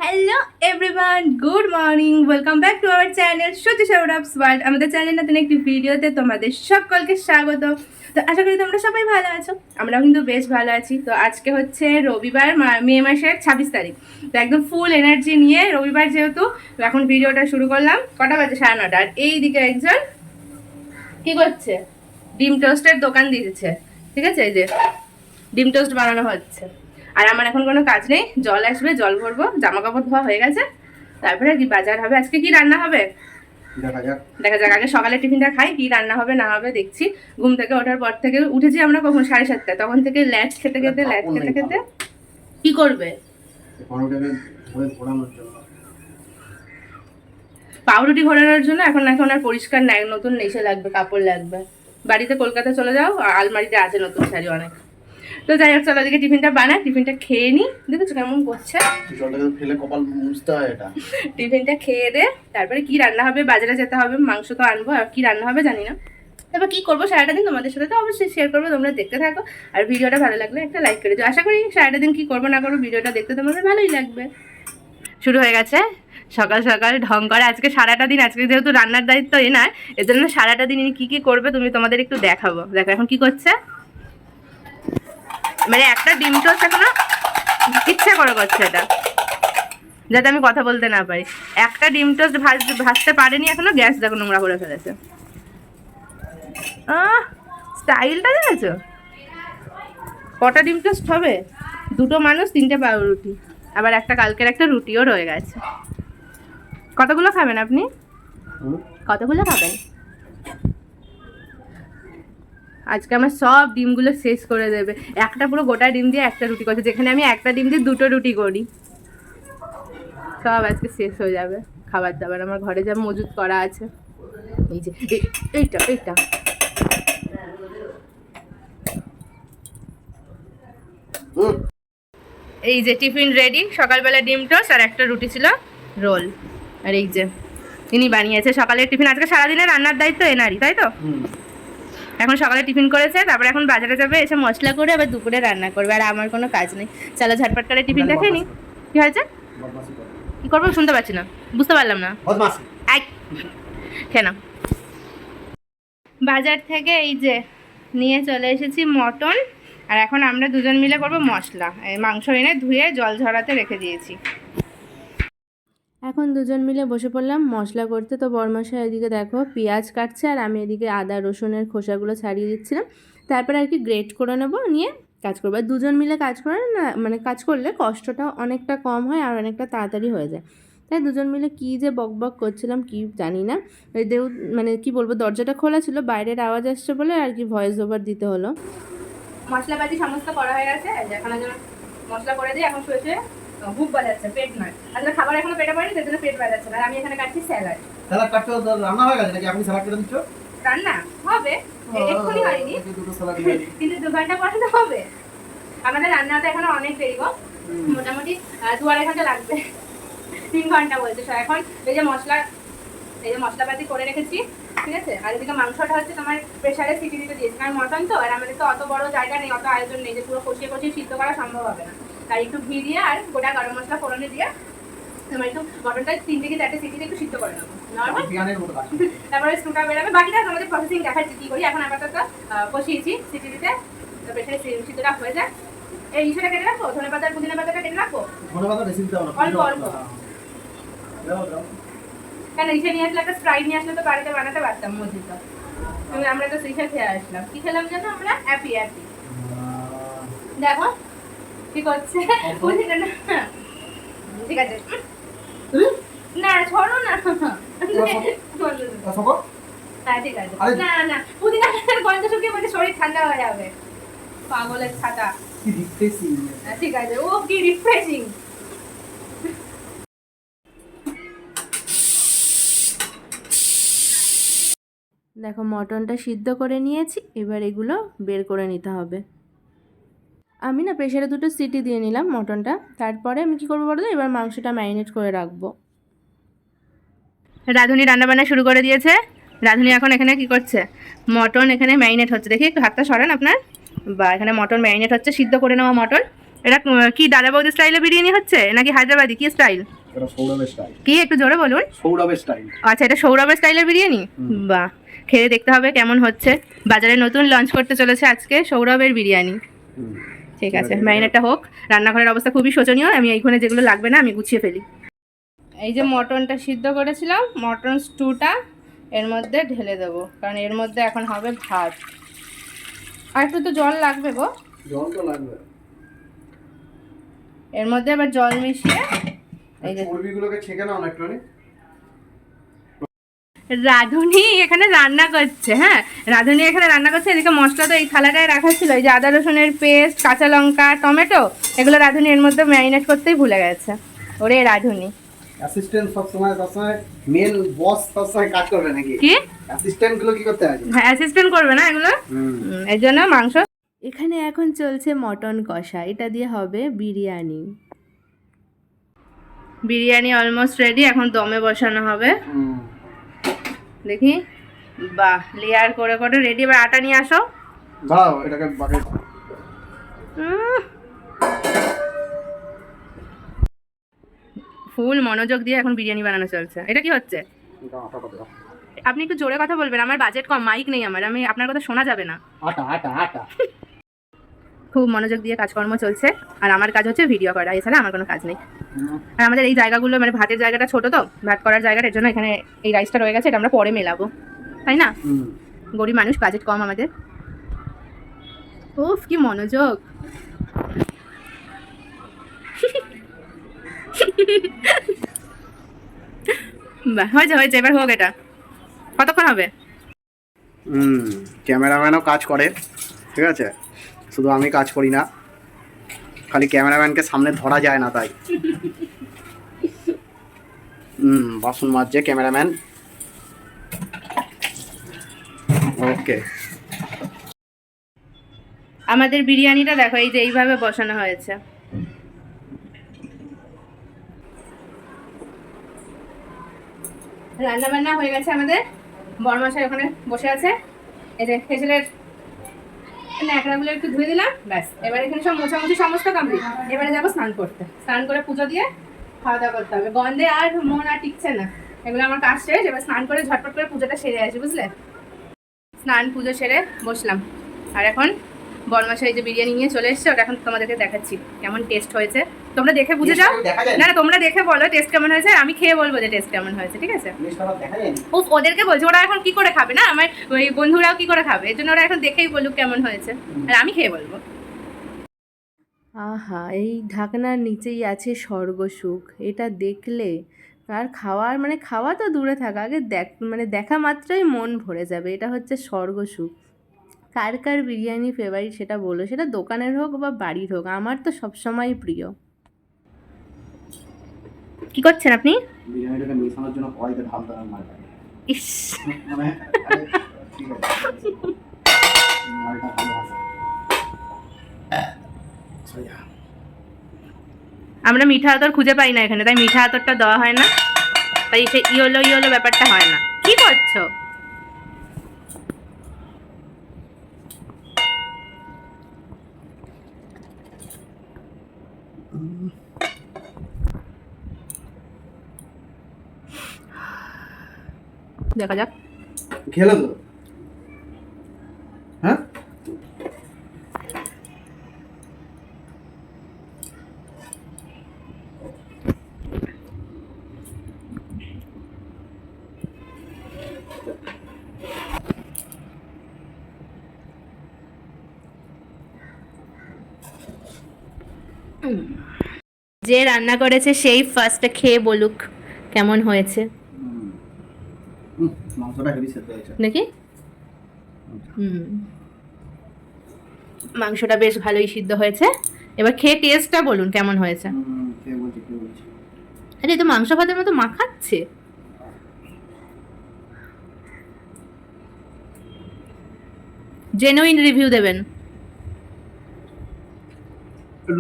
Hello everyone, good morning, welcome back to our channel Shruti Saurav's world. আমাদের channel নতুন একটি ভিডিওতে তোমাদের সকলকে স্বাগত। তো আশা করি তোমরা সবাই ভালো আছো, আমরাও কিন্তু বেশ ভালো আছি। তো আজকে হচ্ছে রবিবার, মে মাসের 26 তারিখ। তো একদম ফুল এনার্জি নিয়ে রবিবার যেহেতু, তো এখন ভিডিওটা শুরু করলাম। কটা বাজে? 9:30। আর এইদিকে একজন কি করছে, ডিম টোস্টের দোকান দিয়েছে। ঠিক আছে, এই যে ডিম টোস্ট বানানো হচ্ছে। আর আমার এখন কোনো কাজ নেই, জল আসবে, জল ভরবো, জামা কাপড় ধোয়া হয়ে গেছে, তারপরে কি বাজার হবে। আজকে কি রান্না হবে দেখা যাক। আগে সকালে টিফিনটা খাই, কি রান্না হবে না হবে দেখছি। ঘুম থেকে ওঠার পর থেকে উঠেছি আমরা কখন, 7:30, তখন থেকে ল্যাচ খেতে খেতে কি করবে, পাউরুটি ঘোরানোর জন্য। এখন আর পরিষ্কার নাই, নতুন নেশে লাগবে, কাপড় লাগবে। বাড়িতে কলকাতা চলে যাও, আলমারিতে আছে নতুন শাড়ি অনেক। তো যাই হোক, চলো দিকে টিফিনটা বানাই, টিফিনটা খেয়ে নি। দেখেছো কেমন করছে, টিফিনটা খেয়ে দে, তারপরে কি রান্না হবে, বাজারে যেতে হবে, মাংস তো আনবো, আর কি রান্না হবে জানি না। তারপর কি করবো সারাটা দিন তোমাদের সাথে তো অবশ্যই শেয়ার করবো, তোমরা দেখতে থাকো। আর ভিডিওটা ভালো লাগলে একটা লাইক করে দিও। আশা করি সারাটা দিন কি করবো না করবো ভিডিওটা দেখতে তোমাদের ভালোই লাগবে। শুরু হয়ে গেছে সকাল সকাল ঢং করে। আজকে সারাটা দিন, আজকে যেহেতু রান্নার দায়িত্ব এনার, এর জন্য সারাটা দিন ইনি কি করবে তোমাদের একটু দেখাবো। দেখো এখন কি করছে, মানে একটা ডিম টোস্ট এখনো ইচ্ছা করে করছে, এটা যাতে আমি কথা বলতে না পারি। একটা ডিম টোস্ট ভাজতে পারেনি এখনো, গ্যাস দেখো নোংরা করে ফেলেছে। স্টাইলটা দেখেছো, কটা ডিম টোস্ট হবে, দুটো মানুষ, 3টে পাউরুটি, আবার একটা কালকের একটা রুটিও রয়ে গেছে। কতগুলো খাবেন আপনি, কতগুলো খাবেন? আজকে আমার সব ডিমগুলো শেষ করে দেবে। একটা পুরো গোটা ডিম দিয়ে একটা রুটি করছে, যেখানে আমি একটা ডিম দিয়ে 2টো রুটি করি। সব আজকে শেষ হয়ে যাবে খাবার দাবার, আমার ঘরে যা মজুদ করা আছে। এই যে এইটা এই যে টিফিন রেডি, সকালবেলা ডিম টোস্ট আর একটা রুটি ছিল, রোল। আর এই যে ইনি বানিয়েছে সকালের টিফিন। আজকে সারাদিনের রান্নার দায়িত্ব এনারই, তাই তো? এখন সকালে টিফিন করেছে, তারপরে এখন বাজারে যাবে, এসে মশলা করে আবার দুপুরে রান্না করবে। আর আমার কোনো কাজ নেই, চলো ঝটপট করে টিফিনটা খেয়ে নি। কি হয়েছে, কি করবো শুনতে পাচ্ছি না, বুঝতে পারলাম না। কেন বাজার থেকে এই যে নিয়ে চলে এসেছি মটন, আর এখন আমরা দুজন মিলে করবো মশলা। মাংস এনে ধুয়ে জল ঝরাতে রেখে দিয়েছি। এখন দুজন মিলে বসে পড়লাম মশলা করতে। তো বড়মশাই এদিকে দেখো পেঁয়াজ কাটছে, আর আমি এদিকে আদা রসুনের খোসাগুলো ছাড়িয়ে দিচ্ছিলাম। তারপরে আর কি গ্রেট করে নেবো, নিয়ে কাজ করবো। আর দুজন মিলে কাজ করে না, মানে কাজ করলে কষ্টটা অনেকটা কম হয় আর অনেকটা তাড়াতাড়ি হয়ে যায়। তাই দুজন মিলে কী যে বক বক করছিলাম কি জানি না। ওই মানে কি বলবো, দরজাটা খোলা ছিল, বাইরের আওয়াজ আসছে বলে আর কি ভয়েস ওভার দিতে হলো। মশলাপাতি সমস্ত করা হয়ে গেছে, এখন মশলা করে দিই। এখন শুয়েছে বুক বাজাচ্ছে, পেট নয়। আসলে খাবার এখনো পেটে পড়েনি, সেজন্য পেট বাজাচ্ছে না। আর আমি এখানে কাটছি স্যালাড। স্যালাড কাটতে রান্না হয়ে গেছে নাকি? আপনি স্যালাড কেটে দিচ্ছ? রান্না হবে, এক্ষুনি হয়নি, কিন্তু 2 ঘন্টা পরে তো হবে। আমাদের রান্নাতে এখনো অনেক দেরি গো, মোটামুটি 2-2.5 ঘন্টা লাগবে। 3 ঘন্টা বলছে। এখন এই যে মশলাপাতি করে রেখেছি, ঠিক আছে। আর এদিকে মাংসটা হচ্ছে তোমার প্রেসারে সিটি দিতে দিয়েছি, কারণ মটন তো, আর আমাদের তো অত বড় জায়গা নেই, অত আয়োজন নেই যে পুরো কষিয়ে সিদ্ধ করা সম্ভব হবে না। তাই একটু ঘি দিয়ে আর গোটা গরম মশলা ফোড়নে দিয়ে তোমার একটু মটনটা 3 থেকে 4টে সিটিতে একটু সিদ্ধ করে নেবো, তারপরে স্টুটা বেরোবে। বাকিটা তোমাদের প্রসেসিং দেখাচ্ছি কি করি। এখন আপাতত কষিয়েছি সিটি দিতে, তো প্রেসারে সিদ্ধটা হয়ে যায়। এই ইসেটা কেটে রাখবো, ধনে পাতা আর পুদিনা পাতাটা কেটে রাখবো, অল্প অল্প। কেন ইসে নিয়ে আসলে, একটা স্প্রাইট নিয়ে আসলে তো বাড়িতে বানাতে পারতাম মজিটা। আমরা তো ইসে খেয়ে আসলাম, কি খেলাম যেন আমরা, অ্যাপি। দেখো কি করছে, পুদিনা না, ঠিক আছে না, ছড়ো না, হ্যাঁ ঠিক আছে। না পুদিনা গন্ধ শুকিয়ে বলছে শরীর ঠান্ডা হয়ে যাবে, পাগলের ছাতা। ঠিক আছে, ও কি রিফ্রেশিং। দেখো মটনটা সিদ্ধ করে নিয়েছি, এবার এগুলো বের করে নিতে হবে। আমি না প্রেসারে 2টো সিটি দিয়ে নিলাম মটনটা। তারপরে আমি কী করবো বলো তো, এবার মাংসটা ম্যারিনেট করে রাখবো। রাঁধুনি রান্নাবান্না শুরু করে দিয়েছে। রাঁধুনি এখন এখানে কি করছে, মটন এখানে ম্যারিনেট হচ্ছে। দেখি একটু হাতটা সরান আপনার, বা এখানে মটন ম্যারিনেট হচ্ছে, সিদ্ধ করে নেওয়া মটন। এটা কি দাদা বৌদি স্টাইলে বিরিয়ানি হচ্ছে নাকি হায়দ্রাবাদি কি স্টাইল? এটা সৌরভের স্টাইল। কি একটু জোরে বলুন। সৌরভের স্টাইল। আচ্ছা, এটা সৌরভের স্টাইলের বিরিয়ানি। বাহ, খেয়ে দেখতে হবে কেমন হচ্ছে। বাজারে নতুন লঞ্চ করতে চলেছে আজকে সৌরভের বিরিয়ানি। ঠিক আছে, ম্যারিনেটটা হোক। রান্নাঘরের অবস্থা খুবই শোচনীয়, আমি এইখানে যেগুলো লাগবে না আমি গুছিয়ে ফেলি। এই যে মটনটা সিদ্ধ করেছিলাম, মটন স্টুটা এর মধ্যে ঢেলে দেবো, কারণ এর মধ্যে এখন হবে ভাত। আর একটু তো জল লাগবে গো। জল তো লাগবে। এর মধ্যে আবার জল মিশিয়ে এই যে চর্বিগুলোকে ছেঁকে নাও না একটুখানি। রাঁধুনি এখানে রান্না করছে। হ্যাঁ, রাঁধুনি এখানে রান্না করছে। এদিকে মশলা তো এই থালাটায় রাখা ছিল, এই যে আদা রসুনের পেস্ট, কাঁচা লঙ্কা, টমেটো, এগুলো রাঁধুনি এর মধ্যে ম্যারিনেট করতেই ভুলে গেছে। ওরে রাঁধুনি। অ্যাসিস্ট্যান্ট সবসময় মেন বস সবসময় কাজ করবে নাকি? কি অ্যাসিস্ট্যান্ট গুলো কি করতে আছে? হ্যাঁ, অ্যাসিস্ট্যান্ট করবে না এগুলো। এর জন্য মাংস এখানে এখন চলছে মটন কষা, এটা দিয়ে হবে বিরিয়ানি। বিরিয়ানি অলমোস্ট রেডি, এখন দমে বসানো হবে। দেখি, বাহ, লেয়ার করে করে রেডি। এবার আটা নিয়ে আসো। দাও এটাকে বাকেট। ফুল মনোযোগ দিয়ে এখন বিরিয়ানি বানানো চলছে। এটা কি হচ্ছে? আপনি একটু জোরে কথা বলবেন, আমার বাজেট কম, মাইক নেই আমার, আমি আপনার কথা শোনা যাবে না। আটা আটা আটা। খুব মনোযোগ দিয়ে কাজকর্ম চলছে, আর আমার কাজ হচ্ছে ভিডিও করা, এছাড়া আমার কোনো কাজ নেই। আর আমাদের এই জায়গাগুলো মানে ভাতের জায়গাটা ছোট, তো ভাত করার জায়গাটা, এর জন্য এখানে এই রাইসটা রয়ে গেছে, এটা আমরা পরে মেলাবো, তাই না? গরিব মানুষ, বাজেট কম আমাদের। উফ, কি মনোযোগ। বাহ, হয়েছে হয়েছে, এবার হোক। এটা কতক্ষণ হবে? ক্যামেরাম্যানও কাজ করে, ঠিক আছে, শুধু আমি কাজ করি না, খালি ক্যামেরাম্যানকে সামনে ধরা যায় না তাই। বাসন মাজছে ক্যামেরাম্যান। ওকে, আমাদের বিরিয়ানিটা দেখো, এই যে এইভাবে বসানো হয়েছে। রান্না বান্না হয়ে গেছে আমাদের। বড়মশাই ওখানে বসে আছে। এই যে খেজুরের ন্যাকড়াগুলো একটু ধুয়ে দিলাম, ব্যাস। এবার এখানে সব মোছামুছি সমস্ত কমপ্লিট। এবারে যাবো স্নান করতে, স্নান করে পুজো দিয়ে খাওয়া দাওয়া করতে হবে। গন্ধে আর মন আর টিকছে না। এগুলো আমার কাজ শেষ, এবার স্নান করে ঝটপট করে পুজোটা সেরে আসি, বুঝলে? স্নান পুজো সেরে বসলাম, আর এখন বড়মশাই যে বিরিয়ানি নিয়ে চলে এসছে, ওটা এখন তোমাদেরকে দেখাচ্ছি কেমন টেস্ট হয়েছে। তোমরা দেখে বুঝে যাও। না না, তোমরা দেখে বলো টেস্ট কেমন হয়েছে, আমি খেয়ে বলবো যে টেস্ট কেমন হয়েছে, ঠিক আছে? উফ, ওদেরকে বলছি, ওরা এখন কি করে খাবে না, আমার ওই বন্ধুরাও কি করে খাবে, এর জন্য ওরা এখন দেখেই বলুক কেমন হয়েছে, আর আমি খেয়ে বলবো। আহা, এই ঢাকনার নিচেই আছে স্বর্গসুখ। এটা দেখলে আর খাওয়ার মানে খাওয়া তো দূরে থাকা, আগে দেখা মাত্রই মন ভরে যাবে। এটা হচ্ছে স্বর্গসুখ। কার কার বিরিয়ানি ফেভারিট সেটা বলো, সেটা দোকানের হোক বা বাড়ির হোক, আমার তো সবসময় প্রিয়। কি করছেন আপনি? বিরিয়ানিটাকে মেশানোর জন্য কড়াইতে ঢালতে হবে মালটা। ইস, মানে ঠিক আছে, মালটা ভালো আছে। আমরা মিঠা আতর খুঁজে পাই না এখানে, তাই মিঠা আতরটা দেওয়া হয় না, তাই সে ইয়েলো ব্যাপারটা হয় না। কি করছো? দেখা যাক। খেলে তো, হ্যাঁ? যে রান্না করেছে সেই ফার্স্টে খেয়ে বলুক কেমন হয়েছে। মাংসটা হেভি সেদ্ধ হয়েছে দেখি। মাংসটা বেশ ভালোই সিদ্ধ হয়েছে। এবার খেয়ে টেস্টটা বলুন কেমন হয়েছে। কে বলছি আরে, তো মাংস ভাতের মতো মাখাচ্ছে। জেনুইন রিভিউ দেবেন।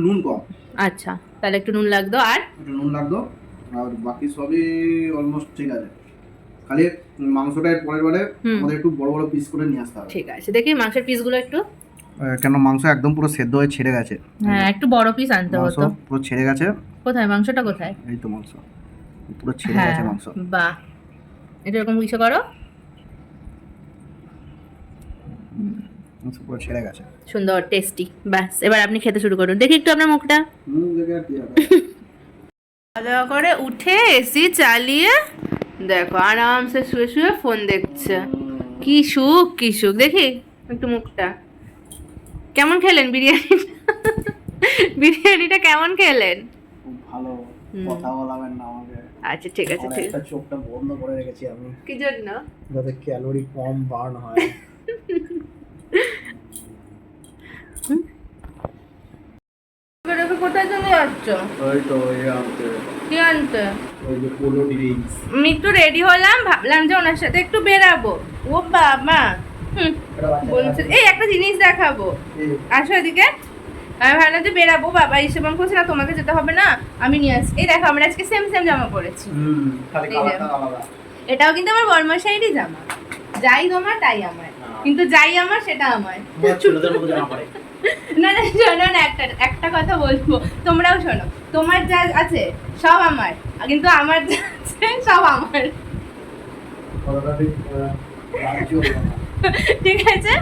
নুন কম। আচ্ছা, তাহলে একটু নুন লাগতো, আর একটু নুন লাগতো, আর বাকি সবই অলমোস্ট ঠিক আছে। খালি মাংসটা পরের বারে আমাদের একটু বড় বড় পিস করে নিয়ে আসতে হবে। ঠিক আছে, দেখি মাংসের পিসগুলো একটু। কেন মাংস একদম পুরো সেদ্ধ হয়ে ছেড়ে গেছে। হ্যাঁ একটু বড় পিস আনতে মাংস হতো। পুরো ছেড়ে গেছে। কোথায় মাংসটা কোথায়? এই তো মাংস পুরো ছেড়ে হ্যাঁ গেছে মাংস। বাহ, এটা এরকম কিছু করো। মাংস পুরো ছেড়ে গেছে। সুন্দর টেস্টি। ব্যাস এবার আপনি খেতে শুরু করুন, দেখি একটু আপনার মুখটা। খাওয়া দাওয়া করে উঠে এসি চালিয়ে দেখো আরামসে শুয়ে শুয়ে ফোন দেখছে। কি সুখ কি সুখ। দেখি একটু মুখটা। কেমন খেলেন বিরিয়ানি? বিরিয়ানিটা কেমন খেলেন? খুব ভালো। কথা বলাবেন না আমাকে। আচ্ছা ঠিক আছে ঠিক আছে। চোখটা বন্ধ করে রেখেছি আমি। কি জন্য? যাতে ক্যালোরি কম বার্ন হয়। কোথায় চলে যাচ্ছ? ওই তো এই আনতে। কি আনতে? ওই যে পোলো ড্রিঙ্কস। আমি একটু রেডি হলাম, ভাবলাম যে ওনার সাথে একটু বেরাবো। ও বাবা বলছে এই একটা জিনিস দেখাবো, আসো এদিকে। আমি ভাবলাম যে বেরাবো, বাবা হিসেবে আমি বলছি না তোমাকে যেতে হবে না, আমি নিয়ে আসি। এই দেখো আমরা আজকে সেম সেম জামা পরেছি। খালি কালারটা আলাদা। এটাও কিন্তু আমার বর্মশাইরই জামা। যাই তোমার তাই আমার, কিন্তু যাই আমার সেটা আমার। ছোটদের মতো জামা পরে। না না শোনো না, একটা কথা বলবো, তোমরাও শোনো। তোমার যা আছে সব আমার, কিন্তু আমার যা আছে সব আমার। ঠিক আছে,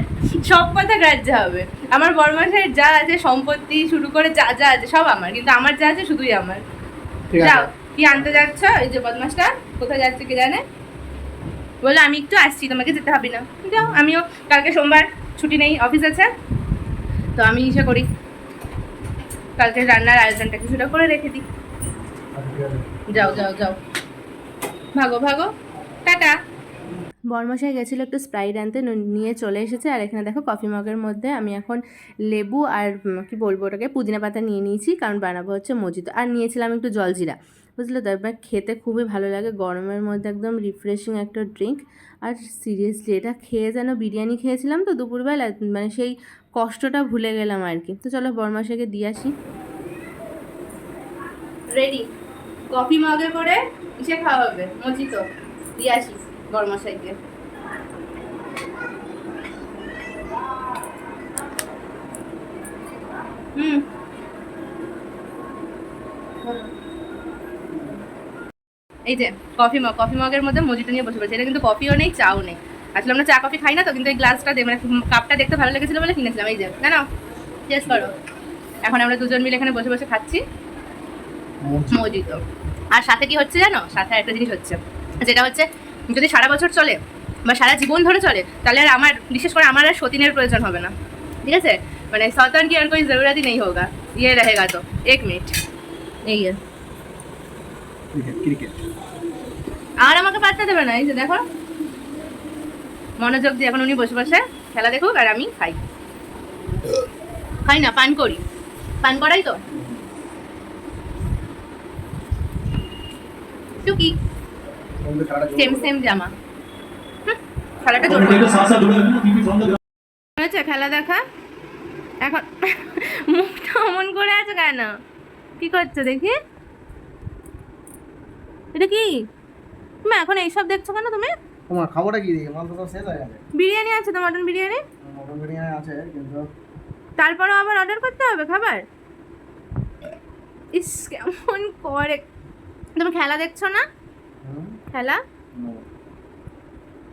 সব কথা গ্রাহ্য হবে। আমার বর্মশাইয়ের যা আছে সম্পত্তি শুরু করে যা যা আছে সব আমার, কিন্তু আমার যা আছে শুধুই আমার। যাও, কি আনতে যাচ্ছ? এই যে বদমাসটা কোথায় যাচ্ছে কে জানে। বললো আমি একটু আসছি, তোমাকে যেতে হবে না। যাও, আমিও কালকে সোমবার ছুটি নেই, অফিস আছে, তো আমি ইসে করি, কালকে রান্নার আয়োজনটা কিছুটা করে রেখে দিই। যাও যাও যাও, ভাগো ভাগো, টাটা। বর্মশাই গেছিলো একটু স্প্রাইট আনতে, নিয়ে চলে এসেছে। আর এখানে দেখো কফি মগের মধ্যে আমি এখন লেবু আর কি বলবো ওটাকে, পুদিনা পাতা নিয়ে নিয়েছি, কারণ বানাবো হচ্ছে মজিতো। আর নিয়েছিলাম একটু জলজিরা, বুঝলে তো। এবার খেতে খুবই ভালো লাগে গরমের মধ্যে, একদম রিফ্রেশিং একটা ড্রিঙ্ক। আর সিরিয়াসলি এটা খেয়ে যেন বিরিয়ানি খেয়েছিলাম তো দুপুরবেলা, মানে সেই কষ্টটা ভুলে গেলাম আর কি। তো চলো বর্মশাইকে দিয়ে আসি। রেডি, কফি মগে করে ইসে খাওয়া হবে মজিতো, দিয়ে আসি বর্মশাইকে। এই যে কফি মগের মধ্যে মজিটো নিয়ে বসে পড়েছে। এটা কিন্তু কফিও নেই চাও নেই, আসলে আমরা চা কফি খাই না তো, কিন্তু এই গ্লাসটা মানে কাপটা দেখতে ভালো লেগেছিল বলে কিনেছিলাম। এই যে না না টেস্ট করো। এখন আমরা দুজন মিলে এখানে বসে বসে খাচ্ছি মজিতো। আর সাথে কি হচ্ছে জানো, সাথে একটা জিনিস হচ্ছে, যেটা হচ্ছে যদি সারা বছর চলে বা সারা জীবন ধরে চলে, তাহলে আর আমার, বিশেষ করে আমার আর সতীনের প্রয়োজন হবে না। ঠিক আছে, মানে सौतन की और कोई ज़रूरत ही नहीं होगा, ये रहेगा। तो एक मिनट, এই ক্রিকেট আর আমাকে পাত্তা দেবে না। এই যে দেখো মনোযোগ দিয়ে এখন উনি বসে বসে খেলা দেখুক আর আমি খাই। খাই না, পান করি, পান করাই তো টুকি সেম সেম জামা। খেলাটা জোর হয়েছে, খেলা দেখা। এখন মুখটা অমন করে আছে কেন, কি করছো দেখি? এটা কি তুমি এখন এইসব দেখছো কেন তুমি? তোমার খাবারটা কি দিয়ে মাল তো শেষ হয়ে গেছে। বিরিয়ানি আছে তো, মটন বিরিয়ানি। মটন বিরিয়ানি আছে, কিন্তু তারপরেও আবার অর্ডার করতে হবে খাবার। ইস কেমন করে। তুমি খেলা দেখছো না? খেলা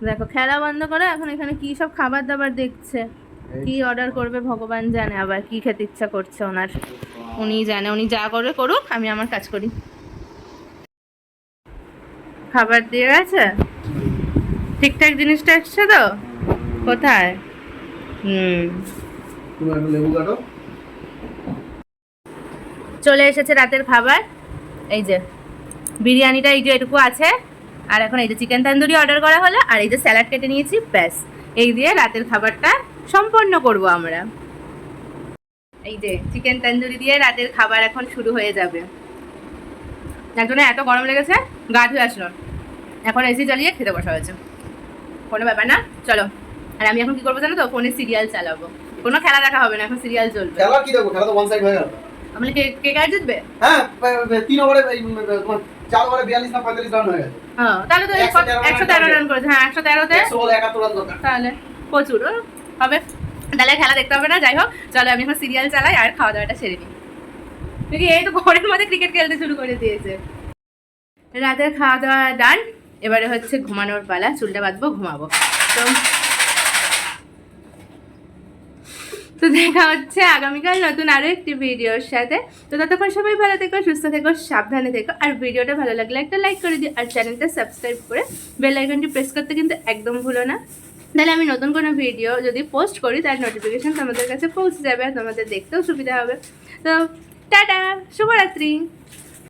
দেখো, খেলা বন্ধ করে এখন এখানে কি সব খাবার দাবার দেখছে। কি অর্ডার করবে ভগবান জানে, আবার কি খেতে ইচ্ছা করছে ওনার, উনি জানে। উনি যা করবে করুক, আমি আমার কাজ করি। খাবার দিয়ে গেছে, ঠিকঠাক জিনিসটা এসছে তো? কোথায়? লেবু কাটো। চলে এসেছে রাতের খাবার। এই যে বিরিয়ানিটা এই যে এটুকু আছে, আর এখন এই যে চিকেন তন্দুরি অর্ডার করা হলো, আর এই যে স্যালাড কেটে নিয়েছি, ব্যাস এই দিয়ে রাতের খাবারটা সম্পন্ন করব আমরা। এই যে চিকেন তন্দুরি দিয়ে রাতের খাবার এখন শুরু হয়ে যাবে। একজনের এত গরম লেগেছে গা ধুয়ে আসলো, এখন এসি চালিয়ে খেতে বসা হয়েছে। কোনো ব্যাপার না, চলো। আর আমি এখন কি করবো জানো তো, ফোনে সিরিয়াল চালাবো। কোনো খেলা দেখা হবে না, এখন সিরিয়াল চলবে। খেলা কি দেখো, খেলা তো ওয়ান সাইড হয়ে গেল। আমি কে কার জিতবে? হ্যাঁ 3 ওভারে তোমার 4 ওভারে 42 না 45 রান হয়ে গেছে। হ্যাঁ তাহলে তো 113 রান করেছে। হ্যাঁ 113 তে 100 বলে 71 রান দরকার। তাহলে প্রচুর হবে। তাহলে খেলা দেখতে হবে না। যাই হোক, চলো আমি এখন সিরিয়াল চালাই আর খাওয়া দাওয়াটা সেরে নিই। দেখি এই তো ঘরের মধ্যে ক্রিকেট খেলতে শুরু করে দিয়েছে। রাতের খাওয়া দাওয়া ডান, এবারে হচ্ছে ঘুমানোর পালা। চুলটা বাঁধবো, ঘুমাবো। তো তো দেখা হচ্ছে আগামীকাল নতুন আরও একটি ভিডিওর সাথে। তো ততক্ষণ সবাই ভালো থেকো, সুস্থ থেকো, সাবধানে থেকো। আর ভিডিওটা ভালো লাগলে একটা লাইক করে দিও, আর চ্যানেলটা সাবস্ক্রাইব করে বেল আইকনটি প্রেস করতে কিন্তু একদম ভুলো না। তাহলে আমি নতুন কোনো ভিডিও যদি পোস্ট করি তার নোটিফিকেশন তোমাদের কাছে পৌঁছে যাবে, আর তোমাদের দেখতেও সুবিধা হবে। তো টাটা, শুভরাত্রি।